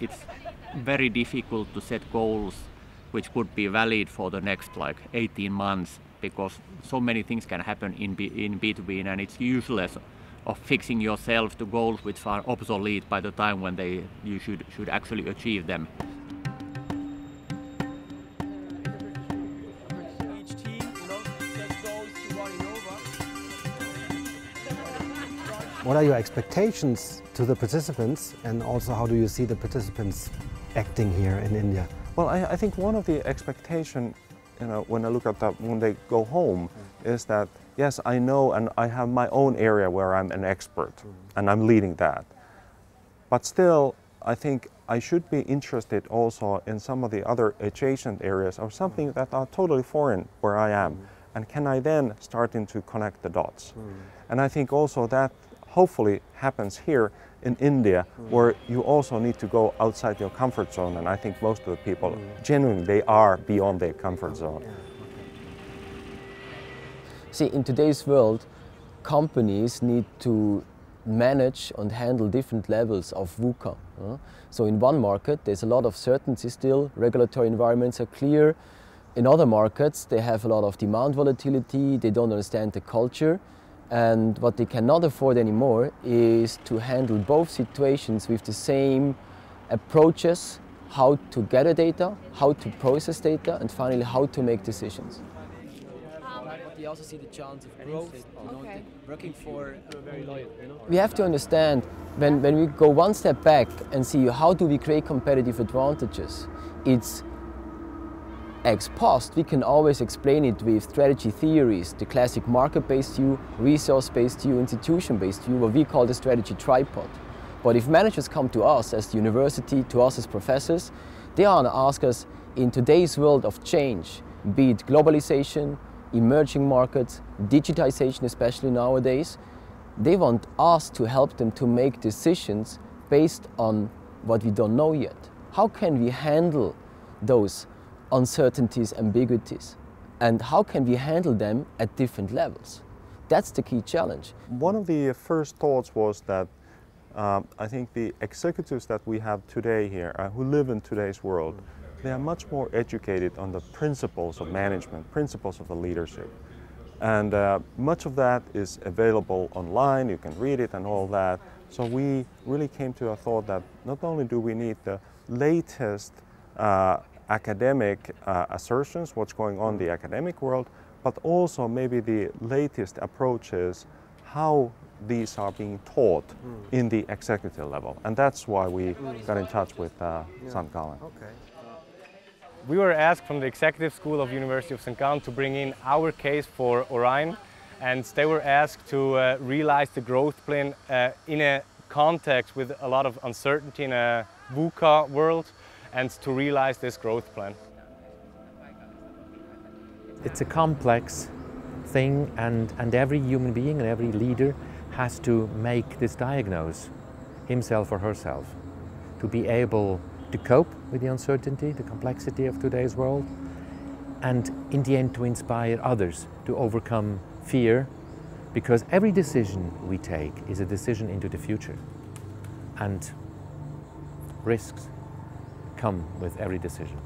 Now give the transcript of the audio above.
it's very difficult to set goals which could be valid for the next like 18 months, because so many things can happen in between, and it's useless of fixing yourself to goals which are obsolete by the time when you should actually achieve them. Each team, sets goals to running over. What are your expectations to the participants, and also how do you see the participants acting here in India? Well, I think one of the expectation, when I look at that when they go home, is that yes, I know and I have my own area where I'm an expert and I'm leading that. But still, I think I should be interested also in some of the other adjacent areas or something that are totally foreign where I am. And can I then start to connect the dots? And I think also that hopefully happens here in India, where you also need to go outside your comfort zone, and I think most of the people genuinely they are beyond their comfort zone. See, in today's world, companies need to manage and handle different levels of VUCA. So in one market there's a lot of certainty still, regulatory environments are clear. In other markets they have a lot of demand volatility, they don't understand the culture. And what they cannot afford anymore is to handle both situations with the same approaches, how to gather data, how to process data, and finally how to make decisions. But they also see the chance of growth, working for very loyal. We have to understand, when we go one step back and see how do we create competitive advantages, it's ex post, we can always explain it with strategy theories, the classic market-based view, resource-based view, institution-based view, what we call the strategy tripod. But if managers come to us as the university, to us as professors, they want to ask us, in today's world of change, be it globalization, emerging markets, digitization especially nowadays, they want us to help them to make decisions based on what we don't know yet. How can we handle those uncertainties, ambiguities, and how can we handle them at different levels? That's the key challenge. One of the first thoughts was that I think the executives that we have today here, who live in today's world, they are much more educated on the principles of management, principles of the leadership. And much of that is available online, you can read it and all that. So we really came to a thought that not only do we need the latest academic assertions, what's going on in the academic world, but also maybe the latest approaches, how these are being taught in the executive level. And that's why we got in touch with St. Gallen. Okay. We were asked from the Executive School of University of St. Gallen to bring in our case for Orion, and they were asked to realize the growth plan in a context with a lot of uncertainty in a VUCA world, and to realize this growth plan. It's a complex thing, and every human being and every leader has to make this diagnose, himself or herself, to be able to cope with the uncertainty, the complexity of today's world, and in the end to inspire others to overcome fear, because every decision we take is a decision into the future, and risks come with every decision.